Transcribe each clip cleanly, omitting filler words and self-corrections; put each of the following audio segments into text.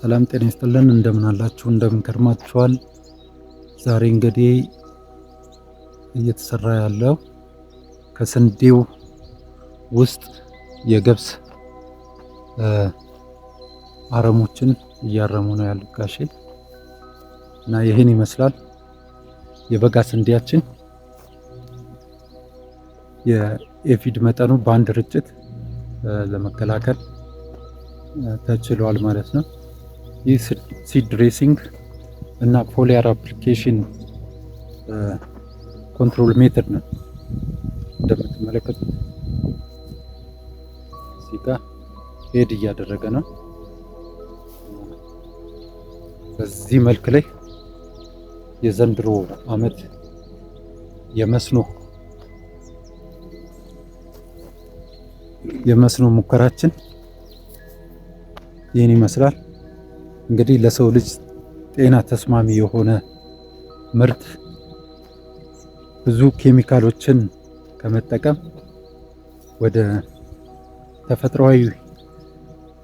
ሰላም ጤና ይስጥልን። እንደምን አላችሁ? እንደምን ከርማችኋል? ዛሬ እንግዲህ እየተሰራ ያለው ከስንዴው ውስጥ የገብስ አረሞችን እያረሙ ነው ያሉት ጋሼ እና ይህን ይመስላል የበጋ ስንዴያችን። የኤፊድ መጠኑ በአንድ ርጭት ለመከላከል ተችሏል ማለት ነው። ይህ ሲድ ድሬሲንግ እና ፎሊያር አፕሊኬሽን ኮንትሮል ሜተድ ነው። እንደምትመለከቱት እዚህ ጋር ሄድ እያደረገ ነው። በዚህ መልክ ላይ የዘንድሮ ዓመት የመስኖ ሙከራችን ይህን ይመስላል። እንግዲህ ለሰው ልጅ ጤና ተስማሚ የሆነ ምርት ብዙ ኬሚካሎችን ከመጠቀም ወደ ተፈጥሯዊ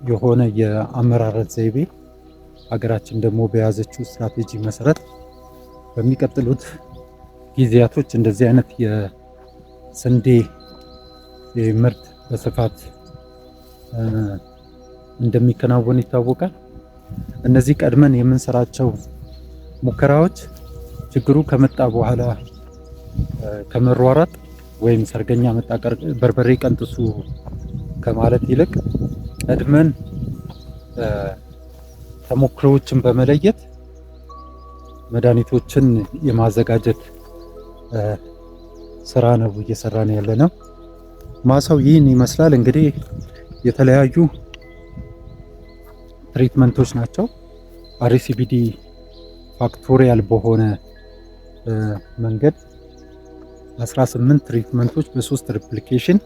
የሆነ የአመራረት ዘይቤ ሀገራችን ደግሞ በያዘችው ስትራቴጂ መሰረት በሚቀጥሉት ጊዜያቶች እንደዚህ አይነት የስንዴ ምርት በስፋት እንደሚከናወን ይታወቃል። እነዚህ ቀድመን የምንሰራቸው ሙከራዎች ችግሩ ከመጣ በኋላ ከመሯሯጥ ወይም ሰርገኛ መጣ በርበሬ ቀንጥሱ ከማለት ይልቅ ቀድመን ተሞክሮዎችን በመለየት መድኃኒቶችን የማዘጋጀት ስራ ነው እየሰራን ያለ ነው። ማሳው ይህን ይመስላል። እንግዲህ የተለያዩ ትሪትመንቶች ናቸው። አርሲቢዲ ፋክቶሪያል በሆነ መንገድ 18 ትሪትመንቶች በ3 ሪፕሊኬሽን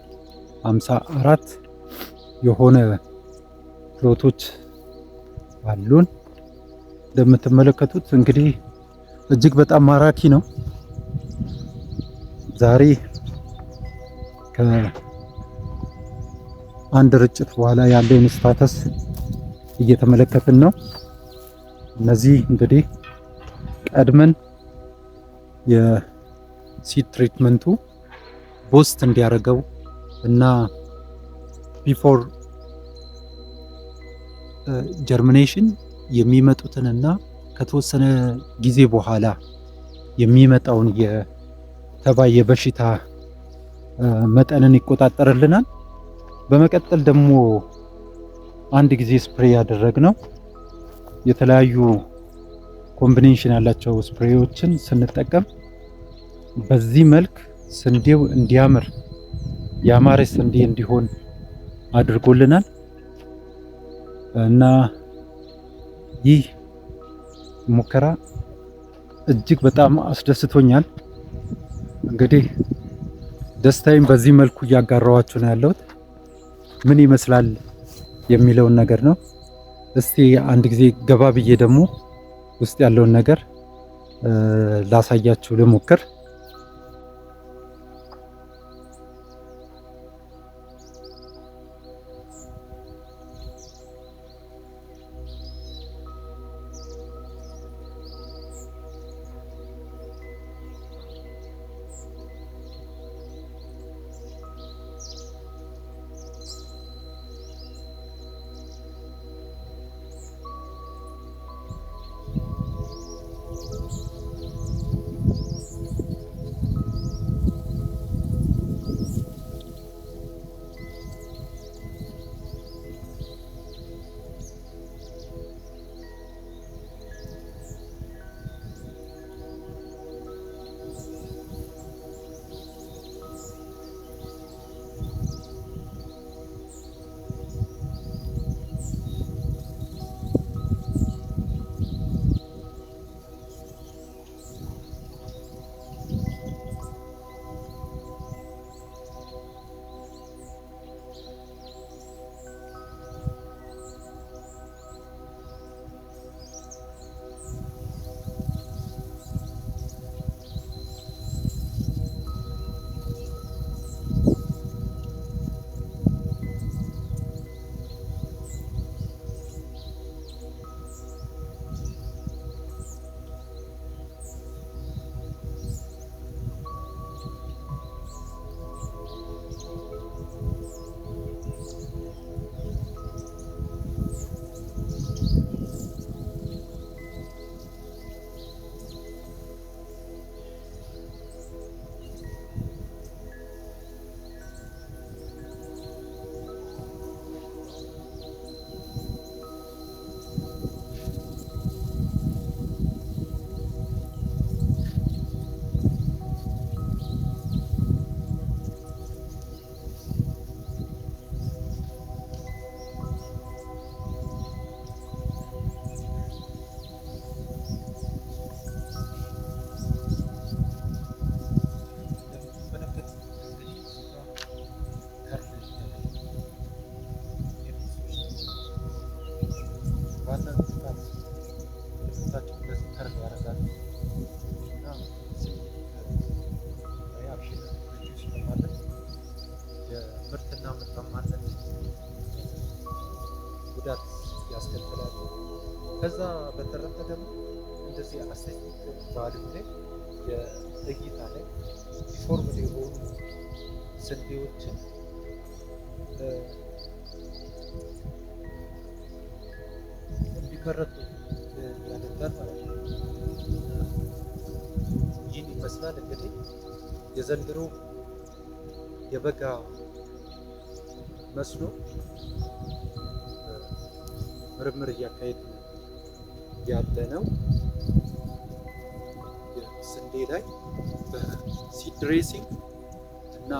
54 የሆነ ፕሎቶች አሉን። እንደምትመለከቱት እንግዲህ እጅግ በጣም ማራኪ ነው። ዛሬ ከአንድ ርጭት በኋላ ያለውን ስታተስ እየተመለከትን ነው። እነዚህ እንግዲህ ቀድመን የሲድ ትሪትመንቱ ቦስት እንዲያደርገው እና ቢፎር ጀርሚኔሽን የሚመጡትንና ከተወሰነ ጊዜ በኋላ የሚመጣውን የተባይ የበሽታ መጠንን ይቆጣጠርልናል። በመቀጠል ደግሞ አንድ ጊዜ ስፕሬይ ያደረግነው የተለያዩ ኮምቢኔሽን ያላቸው ስፕሬዎችን ስንጠቀም በዚህ መልክ ስንዴው እንዲያምር ያማረ ስንዴ እንዲሆን አድርጎልናል እና ይህ ሙከራ እጅግ በጣም አስደስቶኛል። እንግዲህ ደስታዬን በዚህ መልኩ እያጋራኋችሁ ነው ያለሁት። ምን ይመስላል የሚለውን ነገር ነው። እስቲ አንድ ጊዜ ገባ ብዬ ደግሞ ውስጥ ያለውን ነገር ላሳያችሁ ልሞክር። ከዛ በተረፈ ደግሞ እንደዚህ አስቴቲክ ቫልዩ ላይ የእይታ ላይ ዲፎርምድ የሆኑ ስንዴዎችን እንዲመረቱ ያደርጋል ማለት ነው። ይህን ይመስላል እንግዲህ የዘንድሮ የበጋ መስኖ ምርምር እያካሄድ ያለ ነው። ስንዴ ላይ በሲድ ድሬሲንግ እና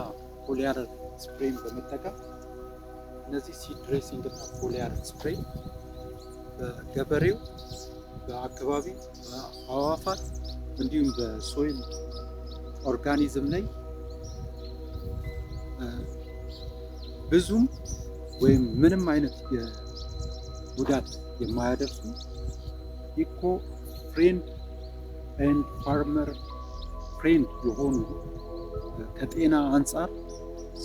ፎሊያር ስፕሬይን በመጠቀም እነዚህ ሲድ ድሬሲንግ እና ፎሊያር ስፕሬይ በገበሬው፣ በአካባቢ፣ በአዕዋፋት እንዲሁም በሶይል ኦርጋኒዝም ላይ ብዙም ወይም ምንም አይነት ጉዳት የማያደርሱ ኢኮ ፍሬንድ ኤንድ ፋርመር ፍሬንድ የሆኑ ከጤና አንጻር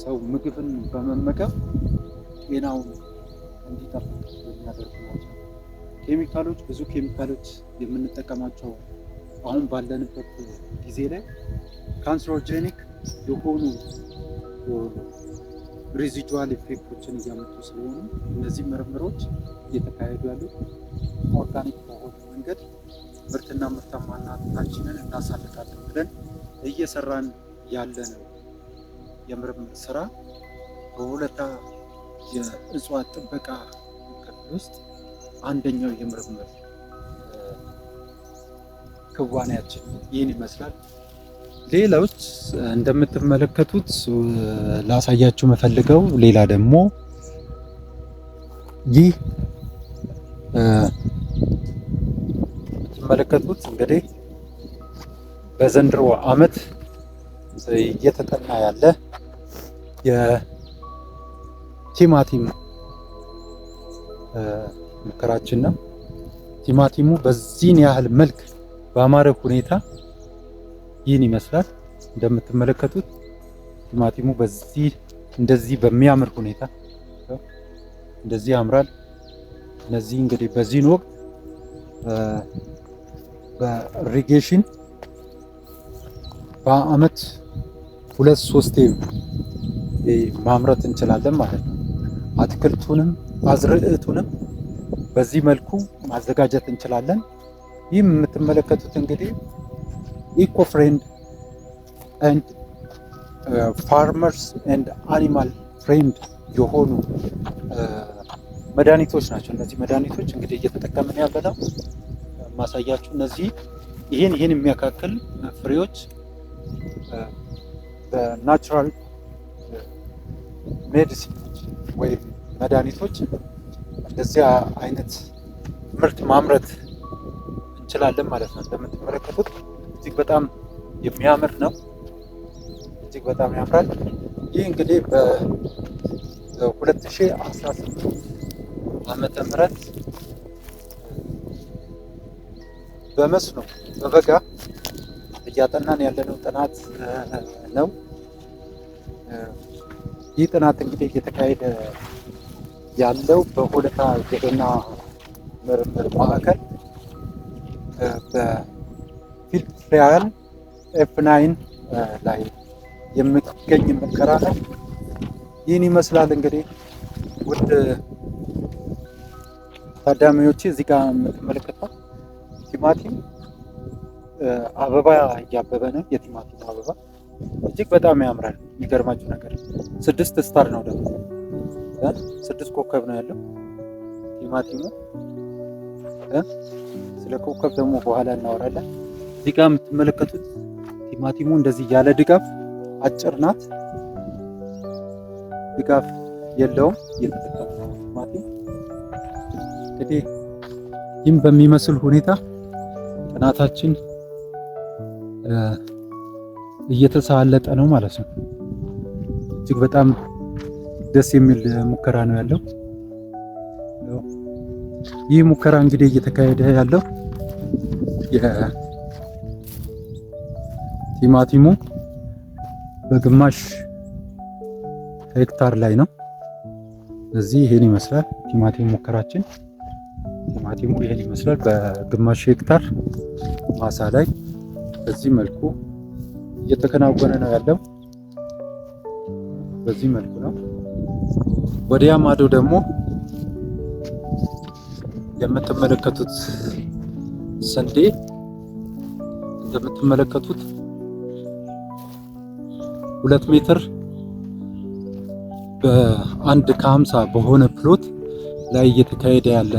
ሰው ምግብን በመመገብ ጤናውን እንዲጠብቅ የሚያደርጉ ናቸው። ኬሚካሎች፣ ብዙ ኬሚካሎች የምንጠቀማቸው አሁን ባለንበት ጊዜ ላይ ካንሰሮጀኒክ የሆኑ ሬዚጁዋል ኢፌክቶችን እያመጡ ስለሆኑ እነዚህ ምርምሮች እየተካሄዱ ያሉት ኦርጋኒክ በሆነ መንገድ ምርትና ምርታማነታችንን እናሳድጋለን ብለን እየሰራን ያለነው የምርምር ስራ በሁለታ የእጽዋት ጥበቃ ክፍል ውስጥ አንደኛው የምርምር ክዋኔያችን ይህን ይመስላል። ሌሎች እንደምትመለከቱት ላሳያችሁ መፈልገው ሌላ ደግሞ ይህ የምትመለከቱት እንግዲህ በዘንድሮ ዓመት እየተጠና ያለ የቲማቲም ሙከራችን ነው። ቲማቲሙ በዚህን ያህል መልክ በአማረ ሁኔታ ይህን ይመስላል። እንደምትመለከቱት ቲማቲሙ በዚህ እንደዚህ በሚያምር ሁኔታ እንደዚህ ያምራል። እነዚህ እንግዲህ በዚህን ወቅት በኢሪጌሽን በአመት 2-3 ማምረት እንችላለን ማለት ነው። አትክልቱንም አዝርዕቱንም በዚህ መልኩ ማዘጋጀት እንችላለን። ይህም የምትመለከቱት እንግዲህ ኢኮ ፍሬንድ ኤንድ ፋርመርስ ኤንድ አኒማል ፍሬንድ የሆኑ መድኃኒቶች ናቸው። እነዚህ መድኃኒቶች እንግዲህ እየተጠቀምን ያለነው ማሳያችሁ እነዚህ ይህን የሚያካክል ፍሬዎች በናቹራል ሜዲሲኖች ወይም መድኃኒቶች እንደዚያ አይነት ምርት ማምረት እንችላለን ማለት ነው። እንደምትመለከቱት እጅግ በጣም የሚያምር ነው። እጅግ በጣም ያምራል። ይህ እንግዲህ በ2018 ዓመተ ምህረት በመስኖ በበጋ እያጠናን ያለነው ጥናት ነው። ይህ ጥናት እንግዲህ እየተካሄደ ያለው በሆለታ የግብርና ምርምር ማዕከል በፊልድ ትራያል F9 ላይ የሚገኝ ሙከራ ነው። ይህን ይመስላል እንግዲህ ውድ ታዳሚዎች፣ እዚህ ጋር የምትመለከተው ቲማቲም አበባ እያበበ ነው። የቲማቲም አበባ እጅግ በጣም ያምራል። የሚገርማችሁ ነገር 6 ስታር ነው፣ ደግሞ 6 ኮከብ ነው ያለው ቲማቲሙ። ስለ ኮከብ ደግሞ በኋላ እናወራለን። እዚህ ጋር የምትመለከቱት ቲማቲሙ እንደዚህ ያለ ድጋፍ አጭር ናት፣ ድጋፍ የለውም። እየተጠቀሙ ቲማቲም እንግዲህ ይህም በሚመስል ሁኔታ ጥናታችን እየተሳለጠ ነው ማለት ነው። እጅግ በጣም ደስ የሚል ሙከራ ነው ያለው። ይህ ሙከራ እንግዲህ እየተካሄደ ያለው የቲማቲሙ በግማሽ ሄክታር ላይ ነው። እዚህ ይሄን ይመስላል ቲማቲም ሙከራችን። ቲማቲሙ ይሄን ይመስላል። በግማሽ ሄክታር ማሳ ላይ በዚህ መልኩ እየተከናወነ ነው ያለው። በዚህ መልኩ ነው። ወዲያ ማዶ ደግሞ የምትመለከቱት ስንዴ እንደምትመለከቱት 2 ሜትር በ1 ከ50 በሆነ ፕሎት ላይ እየተካሄደ ያለ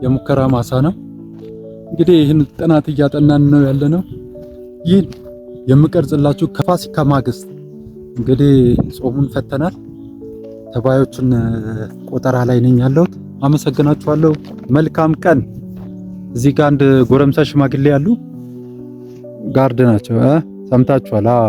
የሙከራ ማሳ ነው። እንግዲህ ይህን ጥናት እያጠናን ነው ያለ ነው። ይህን የምቀርጽላችሁ ከፋሲካ ማግስት እንግዲህ ጾሙን ፈተናል። ተባዮችን ቆጠራ ላይ ነኝ ያለሁት። አመሰግናችኋለሁ። መልካም ቀን። እዚህ ጋር አንድ ጎረምሳ ሽማግሌ ያሉ ጋርድ ናቸው። ሰምታችኋል? አዎ